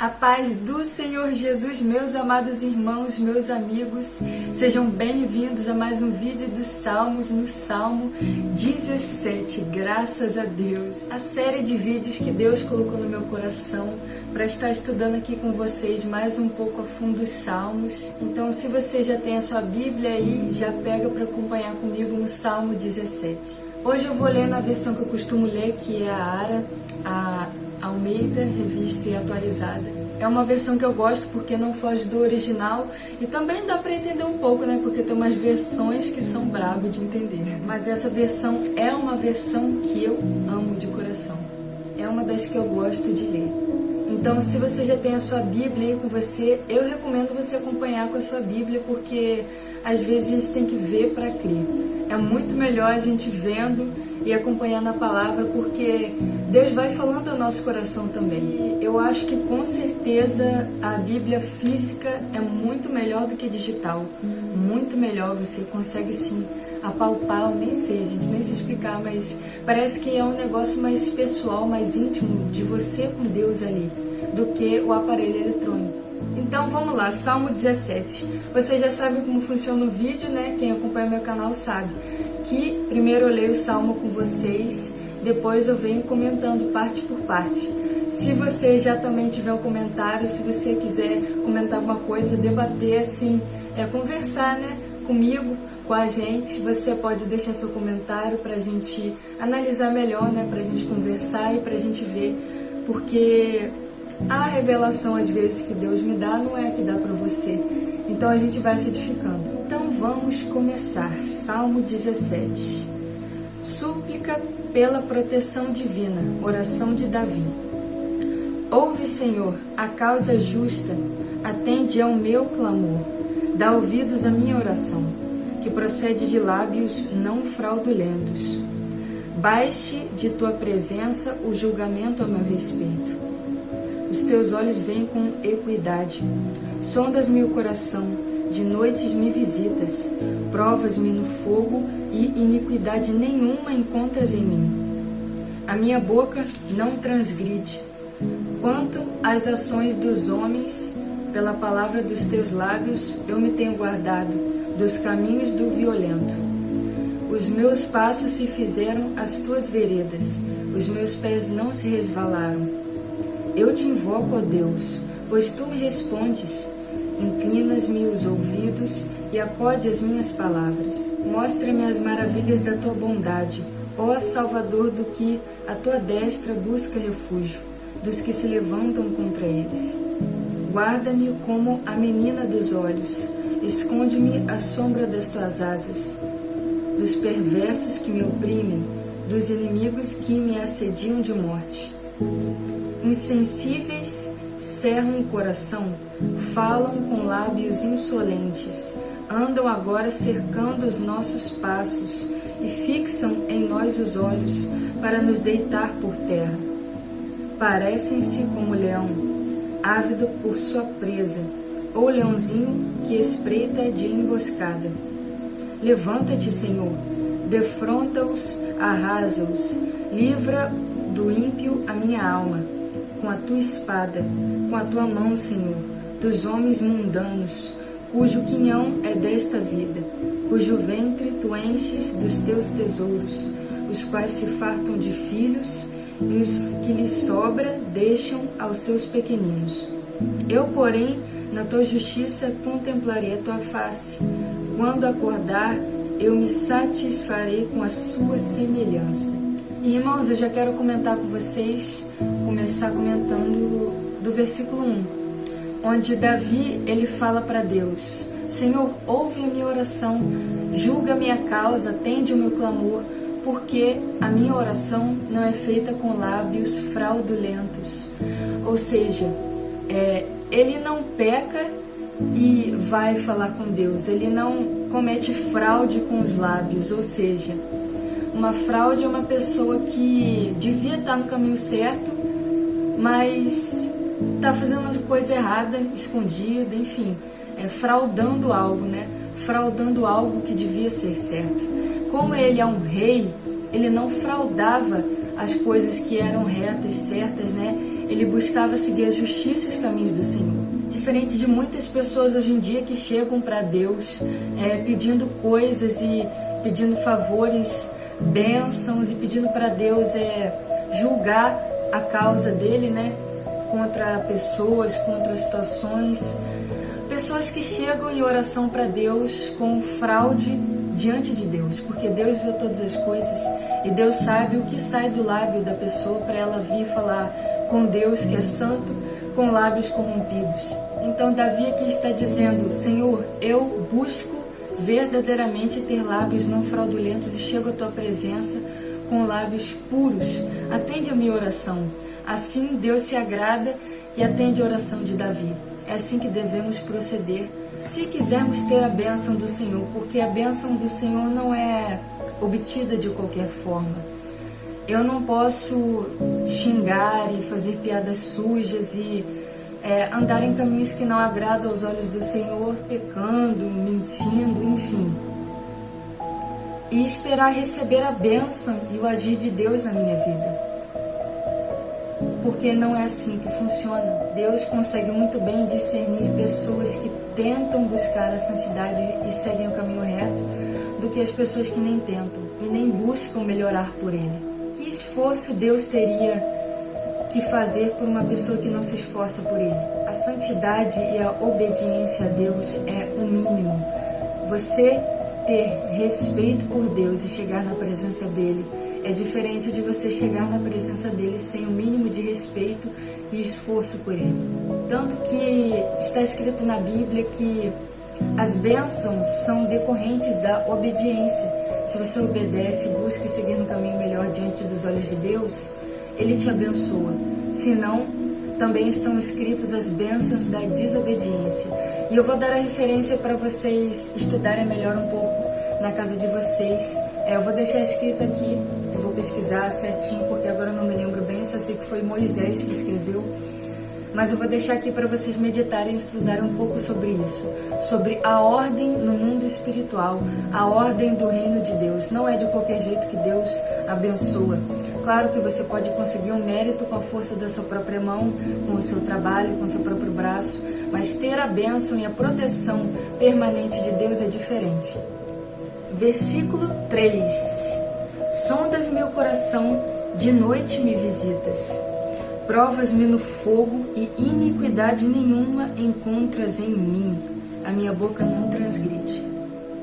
A paz do Senhor Jesus, meus amados irmãos, meus amigos, sejam bem-vindos a mais um vídeo dos Salmos, no Salmo 17, graças a Deus. A série de vídeos que Deus colocou no meu coração para estar estudando aqui com vocês mais um pouco a fundo os Salmos. Então, se você já tem a sua Bíblia aí, já pega para acompanhar comigo no Salmo 17. Hoje eu vou ler na versão que eu costumo ler, que é a Almeida, Revista e Atualizada. É uma versão que eu gosto porque não foge do original e também dá para entender um pouco, né? Porque tem umas versões que são brabo de entender. Mas essa versão é uma versão que eu amo de coração. É uma das que eu gosto de ler. Então, se você já tem a sua Bíblia aí com você, eu recomendo você acompanhar com a sua Bíblia, porque às vezes a gente tem que ver para crer. É muito melhor a gente vendo e acompanhando a palavra, porque Deus vai falando ao nosso coração também. E eu acho que com certeza a Bíblia física é muito melhor do que digital. Muito melhor, você consegue sim apalpar, eu nem sei, gente, nem sei explicar, mas parece que é um negócio mais pessoal, mais íntimo de você com Deus ali, do que o aparelho eletrônico. Então vamos lá, Salmo 17. Você já sabe como funciona o vídeo, né? Quem acompanha meu canal sabe que primeiro eu leio o Salmo com vocês, depois eu venho comentando parte por parte. Se você já também tiver um comentário, se você quiser comentar alguma coisa, debater assim, conversar, né, comigo, com a gente, você pode deixar seu comentário para a gente analisar melhor, né, para a gente conversar e para a gente ver, porque a revelação às vezes que Deus me dá não é a que dá para você, então a gente vai se edificando. Então vamos começar, Salmo 17, súplica pela proteção divina, oração de Davi. Ouve, Senhor, a causa justa, atende ao meu clamor, dá ouvidos à minha oração, que procede de lábios não fraudulentos. Baixe de tua presença o julgamento a meu respeito. Os teus olhos veem com equidade. Sondas-me o coração, de noites me visitas. Provas-me no fogo e iniquidade nenhuma encontras em mim. A minha boca não transgride. Quanto às ações dos homens, pela palavra dos teus lábios eu me tenho guardado dos caminhos do violento. Os meus passos se fizeram as tuas veredas, os meus pés não se resvalaram. Eu te invoco, ó Deus, pois tu me respondes. Inclinas-me os ouvidos e acode as minhas palavras. Mostra-me as maravilhas da tua bondade, ó Salvador, do que a tua destra busca refúgio, dos que se levantam contra eles. Guarda-me como a menina dos olhos, esconde-me à sombra das tuas asas, dos perversos que me oprimem, dos inimigos que me assediam de morte. Insensíveis cerram o coração, falam com lábios insolentes, andam agora cercando os nossos passos e fixam em nós os olhos para nos deitar por terra. Parecem-se como leão, ávido por sua presa, ou leãozinho que espreita de emboscada. Levanta-te, Senhor, defronta-os, arrasa-os, livra do ímpio a minha alma, com a tua espada, com a tua mão, Senhor, dos homens mundanos, cujo quinhão é desta vida, cujo ventre tu enches dos teus tesouros, os quais se fartam de filhos, e os que lhes sobra deixam aos seus pequeninos. Eu, porém, na tua justiça contemplarei a tua face. Quando acordar, eu me satisfarei com a sua semelhança. Irmãos, eu já quero comentar com vocês, começar comentando do versículo 1, onde Davi, ele fala para Deus: Senhor, ouve a minha oração, julga a minha causa, atende o meu clamor, porque a minha oração não é feita com lábios fraudulentos. Ou seja, ele não peca e vai falar com Deus, ele não comete fraude com os lábios, ou seja, uma fraude é uma pessoa que devia estar no caminho certo, mas está fazendo uma coisa errada, escondida, enfim, fraudando algo, né? Fraudando algo que devia ser certo. Como ele é um rei, ele não fraudava as coisas que eram retas, certas, né? ele buscava seguir a justiça e os caminhos do Senhor. Diferente de muitas pessoas hoje em dia que chegam para Deus pedindo coisas e pedindo favores, bênçãos e pedindo para Deus julgar a causa dele, né? Contra pessoas, contra situações. Pessoas que chegam em oração para Deus com fraude diante de Deus, porque Deus vê todas as coisas e Deus sabe o que sai do lábio da pessoa para ela vir falar com Deus que é santo, com lábios corrompidos. Então Davi aqui está dizendo: Senhor, eu busco verdadeiramente ter lábios não fraudulentos e chego à tua presença com lábios puros. Atende a minha oração. Assim Deus se agrada e atende a oração de Davi. É assim que devemos proceder se quisermos ter a bênção do Senhor, porque a bênção do Senhor não é obtida de qualquer forma. Eu não posso xingar e fazer piadas sujas e andar em caminhos que não agradam aos olhos do Senhor, pecando, mentindo, enfim. E esperar receber a bênção e o agir de Deus na minha vida. Porque não é assim que funciona. Deus consegue muito bem discernir pessoas que tentam buscar a santidade e seguem o caminho reto, do que as pessoas que nem tentam e nem buscam melhorar por Ele. Que esforço Deus teria que fazer por uma pessoa que não se esforça por Ele? A santidade e a obediência a Deus é o mínimo. Você ter respeito por Deus e chegar na presença dEle é diferente de você chegar na presença dEle sem o mínimo de respeito e esforço por Ele. Tanto que está escrito na Bíblia que as bênçãos são decorrentes da obediência. Se você obedece e busca seguir no caminho melhor diante dos olhos de Deus, Ele te abençoa. Se não, também estão escritos as bênçãos da desobediência. E eu vou dar a referência para vocês estudarem melhor um pouco na casa de vocês. Eu vou deixar escrito aqui, eu vou pesquisar certinho, porque agora eu não me lembro bem, só sei que foi Moisés que escreveu. Mas eu vou deixar aqui para vocês meditarem e estudarem um pouco sobre isso. Sobre a ordem no mundo espiritual, a ordem do reino de Deus. Não é de qualquer jeito que Deus abençoa. Claro que você pode conseguir um mérito com a força da sua própria mão, com o seu trabalho, com o seu próprio braço, mas ter a bênção e a proteção permanente de Deus é diferente. Versículo 3. Sondas meu coração, de noite me visitas. Provas-me no fogo e iniquidade nenhuma encontras em mim. A minha boca não transgride.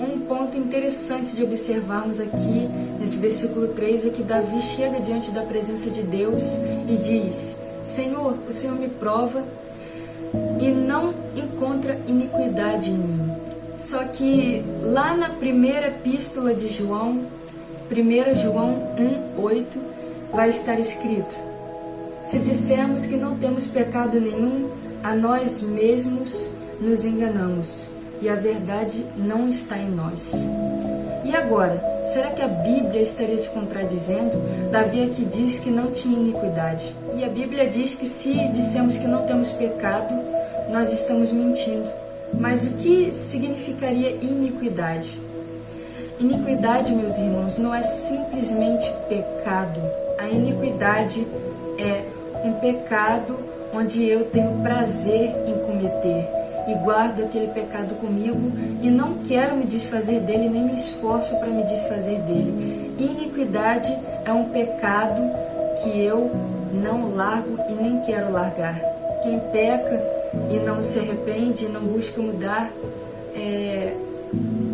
Um ponto interessante de observarmos aqui nesse versículo 3 é que Davi chega diante da presença de Deus e diz: Senhor, o Senhor me prova e não encontra iniquidade em mim. Só que lá na primeira epístola de João, 1 João 1:8, vai estar escrito: se dissermos que não temos pecado nenhum, a nós mesmos nos enganamos e a verdade não está em nós. E agora, será que a Bíblia estaria se contradizendo? Davi aqui diz que não tinha iniquidade. E a Bíblia diz que se dissemos que não temos pecado, nós estamos mentindo. Mas o que significaria iniquidade? Iniquidade, meus irmãos, não é simplesmente pecado. A iniquidade é um pecado onde eu tenho prazer em cometer e guardo aquele pecado comigo e não quero me desfazer dele, nem me esforço para me desfazer dele. Iniquidade é um pecado que eu não largo e nem quero largar. Quem peca e não se arrepende, não busca mudar,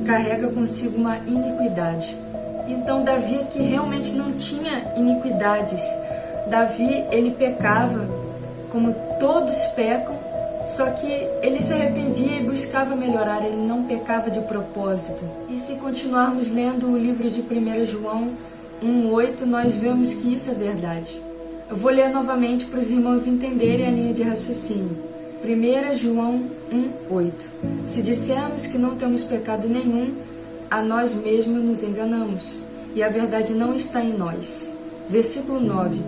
carrega consigo uma iniquidade. Então Davi aqui realmente não tinha iniquidades. Davi, ele pecava como todos pecam, só que ele se arrependia e buscava melhorar, ele não pecava de propósito. E se continuarmos lendo o livro de 1 João 1:8, nós vemos que isso é verdade. Eu vou ler novamente para os irmãos entenderem a linha de raciocínio. 1 João 1:8. Se dissermos que não temos pecado nenhum, a nós mesmos nos enganamos, e a verdade não está em nós. Versículo 9.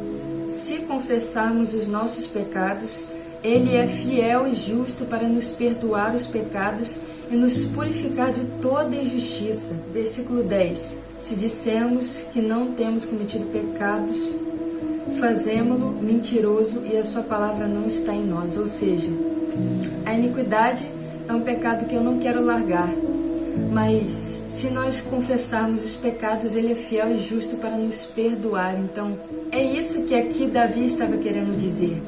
Se confessarmos os nossos pecados, Ele é fiel e justo para nos perdoar os pecados e nos purificar de toda injustiça. Versículo 10. Se dissermos que não temos cometido pecados, fazemo-lo mentiroso e a sua palavra não está em nós. Ou seja, a iniquidade é um pecado que eu não quero largar, mas se nós confessarmos os pecados, Ele é fiel e justo para nos perdoar. Então, é isso que aqui Davi estava querendo dizer.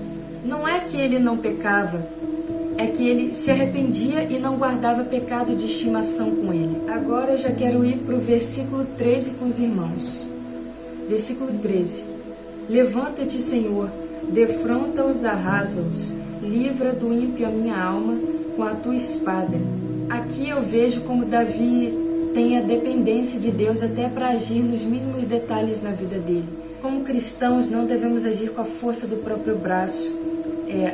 Não é que ele não pecava, é que ele se arrependia e não guardava pecado de estimação com ele. Agora eu já quero ir para o versículo 13 com os irmãos. Versículo 13. Levanta-te, Senhor, defronta-os, arrasa-os, livra do ímpio a minha alma com a tua espada. Aqui eu vejo como Davi tem a dependência de Deus até para agir nos mínimos detalhes na vida dele. Como cristãos, não devemos agir com a força do próprio braço.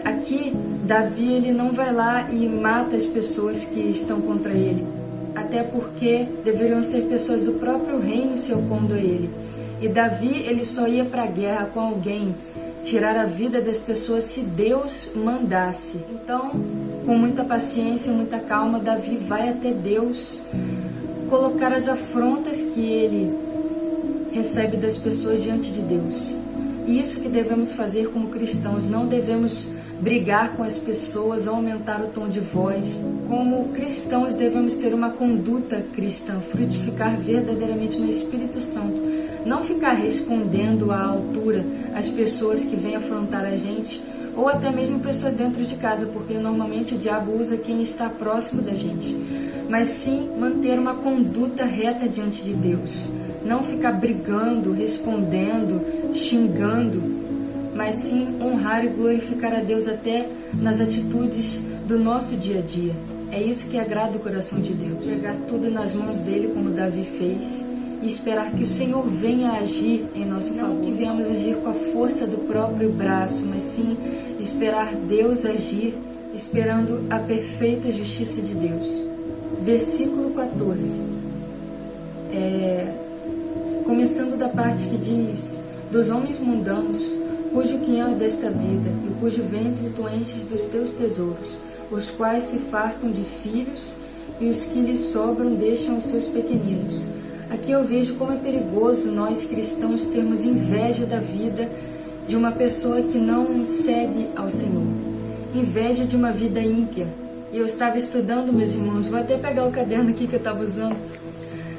Aqui, Davi ele não vai lá e mata as pessoas que estão contra ele, até porque deveriam ser pessoas do próprio reino se opondo a ele. E Davi ele só ia para a guerra com alguém, tirar a vida das pessoas se Deus mandasse. Então, com muita paciência, muita calma, Davi vai até Deus colocar as afrontas que ele recebe das pessoas diante de Deus. Isso que devemos fazer como cristãos, não devemos brigar com as pessoas ou aumentar o tom de voz. Como cristãos devemos ter uma conduta cristã, frutificar verdadeiramente no Espírito Santo, não ficar respondendo à altura as pessoas que vêm afrontar a gente, ou até mesmo pessoas dentro de casa, porque normalmente o diabo usa quem está próximo da gente, mas sim manter uma conduta reta diante de Deus. Não ficar brigando, respondendo, xingando, mas sim honrar e glorificar a Deus até nas atitudes do nosso dia a dia. É isso que agrada o coração de Deus. Pegar tudo nas mãos dele, como Davi fez, e esperar que o Senhor venha agir em nosso favor. Não que venhamos agir com a força do próprio braço, mas sim esperar Deus agir, esperando a perfeita justiça de Deus. Versículo 14. Começando da parte que diz: dos homens mundanos, cujo quinhão é desta vida, e cujo ventre tu enches dos teus tesouros, os quais se fartam de filhos, e os que lhes sobram deixam os seus pequeninos. Aqui eu vejo como é perigoso nós cristãos termos inveja da vida de uma pessoa que não segue ao Senhor, inveja de uma vida ímpia. E eu estava estudando, meus irmãos, vou até pegar o caderno aqui que eu estava usando,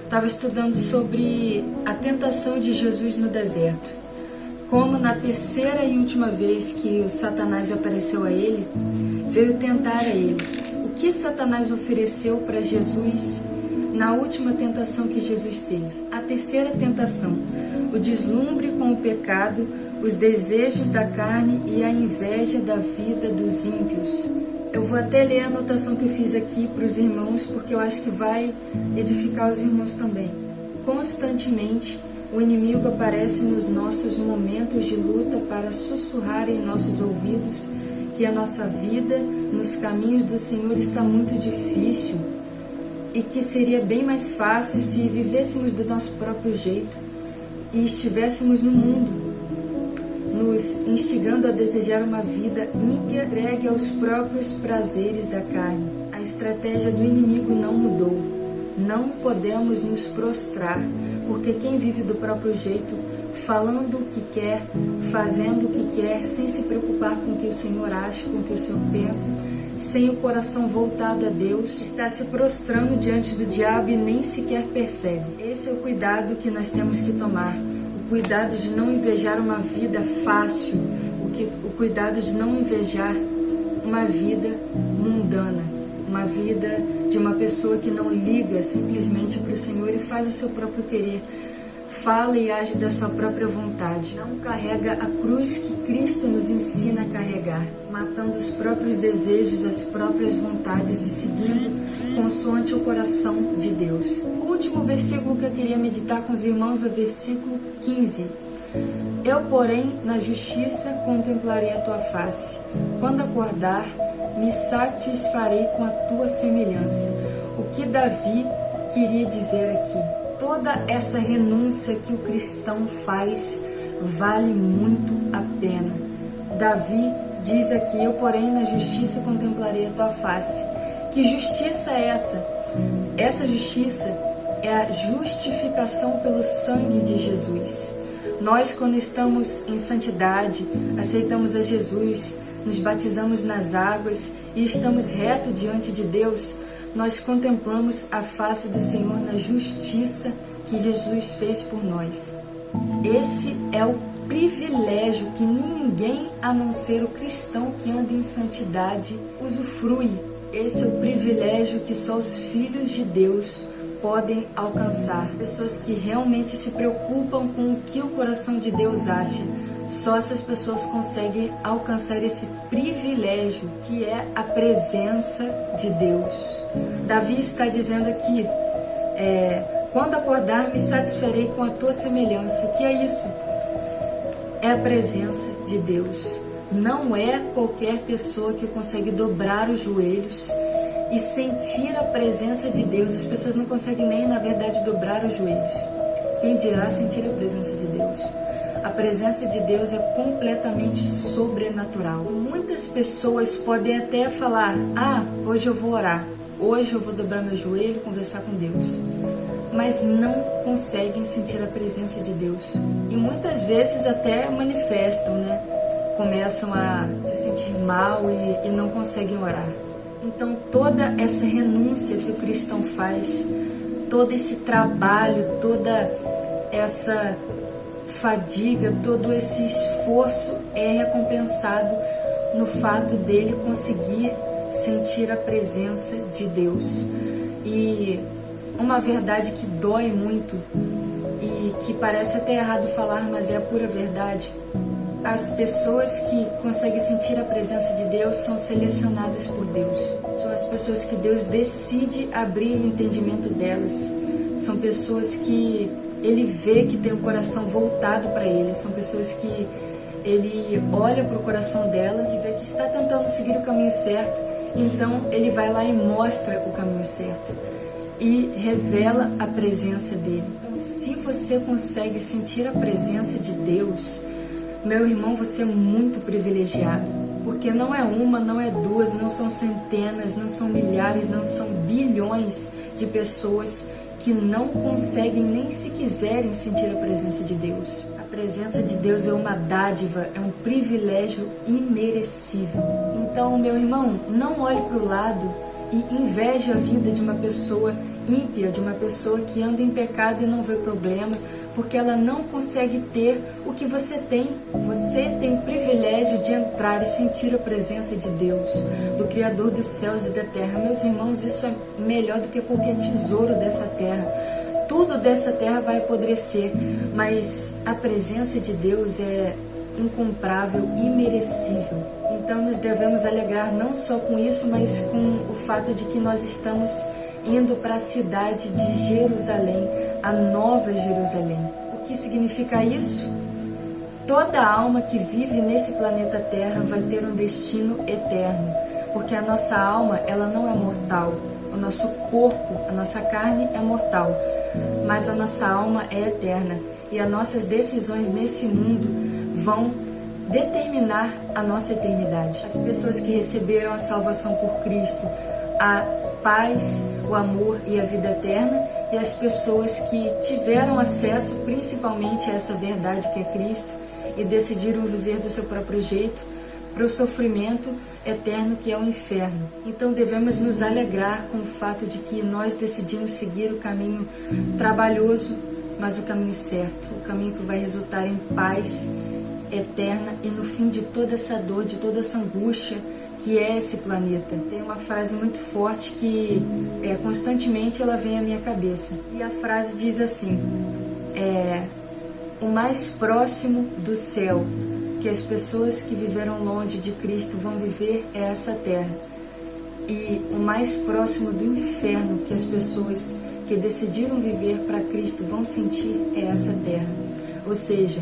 estava estudando sobre a tentação de Jesus no deserto. Como na terceira e última vez que o Satanás apareceu a ele, veio tentar a ele. O que Satanás ofereceu para Jesus na última tentação que Jesus teve? A terceira tentação, o deslumbre com o pecado, os desejos da carne e a inveja da vida dos ímpios. Eu vou até ler a anotação que eu fiz aqui para os irmãos, porque eu acho que vai edificar os irmãos também. Constantemente, o inimigo aparece nos nossos momentos de luta para sussurrar em nossos ouvidos que a nossa vida nos caminhos do Senhor está muito difícil e que seria bem mais fácil se vivêssemos do nosso próprio jeito e estivéssemos no mundo, nos instigando a desejar uma vida ímpia, entregue aos próprios prazeres da carne. A estratégia do inimigo não mudou. Não podemos nos prostrar, porque quem vive do próprio jeito, falando o que quer, fazendo o que quer, sem se preocupar com o que o Senhor acha, com o que o Senhor pensa, sem o coração voltado a Deus, está se prostrando diante do diabo e nem sequer percebe. Esse é o cuidado que nós temos que tomar. O cuidado de não invejar uma vida fácil, o cuidado de não invejar uma vida mundana, uma vida de uma pessoa que não liga simplesmente para o Senhor e faz o seu próprio querer, fala e age da sua própria vontade. Não carrega a cruz que Cristo nos ensina a carregar, matando os próprios desejos, as próprias vontades e seguindo consoante o coração de Deus. O último versículo que eu queria meditar com os irmãos é o versículo 15. Eu, porém, na justiça contemplarei a tua face. Quando acordar, me satisfarei com a tua semelhança. O que Davi queria dizer aqui? Toda essa renúncia que o cristão faz vale muito a pena. Davi diz aqui: eu, porém, na justiça contemplarei a tua face. Que justiça é essa? Essa justiça é a justificação pelo sangue de Jesus. Nós, quando estamos em santidade, aceitamos a Jesus, nos batizamos nas águas e estamos reto diante de Deus, nós contemplamos a face do Senhor na justiça que Jesus fez por nós. Esse é o privilégio que ninguém, a não ser o cristão que anda em santidade, usufrui. Esse é o privilégio que só os filhos de Deus podem alcançar. Pessoas que realmente se preocupam com o que o coração de Deus acha. Só essas pessoas conseguem alcançar esse privilégio que é a presença de Deus. Davi está dizendo aqui, quando acordar me satisfarei com a tua semelhança. O que é isso? É a presença de Deus. Não é qualquer pessoa que consegue dobrar os joelhos e sentir a presença de Deus. As pessoas não conseguem nem, na verdade, dobrar os joelhos. Quem dirá sentir a presença de Deus? A presença de Deus é completamente sobrenatural. Muitas pessoas podem até falar, hoje eu vou orar, hoje eu vou dobrar meu joelho e conversar com Deus. Mas não conseguem sentir a presença de Deus. E muitas vezes até manifestam, né? Começam a se sentir mal e não conseguem orar. Então toda essa renúncia que o cristão faz, todo esse trabalho, toda essa fadiga, todo esse esforço é recompensado no fato dele conseguir sentir a presença de Deus. E uma verdade que dói muito e que parece até errado falar, mas é a pura verdade. As pessoas que conseguem sentir a presença de Deus são selecionadas por Deus. São as pessoas que Deus decide abrir o entendimento delas. São pessoas que Ele vê que tem o coração voltado para Ele. São pessoas que Ele olha para o coração dela e vê que está tentando seguir o caminho certo. Então Ele vai lá e mostra o caminho certo e revela a presença dele. Então, se você consegue sentir a presença de Deus, meu irmão, você é muito privilegiado, porque não é uma, não é duas, não são centenas, não são milhares, não são bilhões de pessoas que não conseguem nem se quiserem sentir a presença de Deus. A presença de Deus é uma dádiva, é um privilégio imerecível. Então, meu irmão, não olhe para o lado e inveje a vida de uma pessoa ímpia, de uma pessoa que anda em pecado e não vê problema, porque ela não consegue ter o que você tem. Você tem o privilégio de entrar e sentir a presença de Deus, do Criador dos céus e da terra. Meus irmãos, isso é melhor do que qualquer tesouro dessa terra. Tudo dessa terra vai apodrecer, mas a presença de Deus é incomparável, imerecível. Então nos devemos alegrar não só com isso, mas com o fato de que nós estamos indo para a cidade de Jerusalém, a Nova Jerusalém. O que significa isso? Toda alma que vive nesse planeta Terra vai ter um destino eterno, porque a nossa alma, ela não é mortal. O nosso corpo, a nossa carne é mortal, mas a nossa alma é eterna, e as nossas decisões nesse mundo vão determinar a nossa eternidade. As pessoas que receberam a salvação por Cristo, a paz, o amor e a vida eterna, e as pessoas que tiveram acesso principalmente a essa verdade que é Cristo e decidiram viver do seu próprio jeito para o sofrimento eterno que é o inferno. Então devemos nos alegrar com o fato de que nós decidimos seguir o caminho trabalhoso, mas o caminho certo, o caminho que vai resultar em paz eterna e no fim de toda essa dor, de toda essa angústia que é esse planeta. Tem uma frase muito forte que constantemente ela vem à minha cabeça. E a frase diz assim, o mais próximo do céu que as pessoas que viveram longe de Cristo vão viver é essa terra. E o mais próximo do inferno que as pessoas que decidiram viver para Cristo vão sentir é essa terra. Ou seja,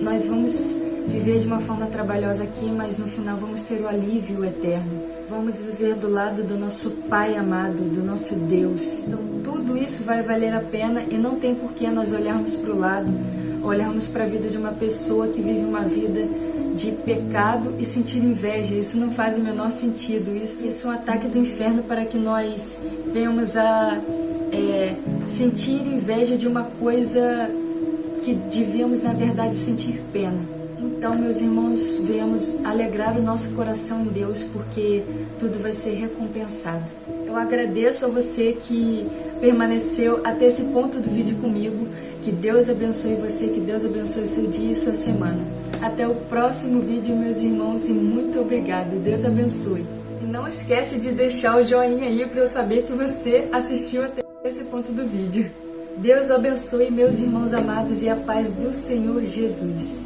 nós vamos viver de uma forma trabalhosa aqui, mas no final vamos ter o alívio eterno. Vamos viver do lado do nosso Pai amado, do nosso Deus. Então tudo isso vai valer a pena e não tem por que nós olharmos para o lado, olharmos para a vida de uma pessoa que vive uma vida de pecado e sentir inveja. Isso não faz o menor sentido. Isso é um ataque do inferno para que nós venhamos a sentir inveja de uma coisa que devíamos, na verdade, sentir pena. Então, meus irmãos, venhamos alegrar o nosso coração em Deus, porque tudo vai ser recompensado. Eu agradeço a você que permaneceu até esse ponto do vídeo comigo. Que Deus abençoe você, que Deus abençoe seu dia e sua semana. Até o próximo vídeo, meus irmãos, e muito obrigado. Deus abençoe. E não esquece de deixar o joinha aí para eu saber que você assistiu até esse ponto do vídeo. Deus abençoe, meus irmãos amados, e a paz do Senhor Jesus.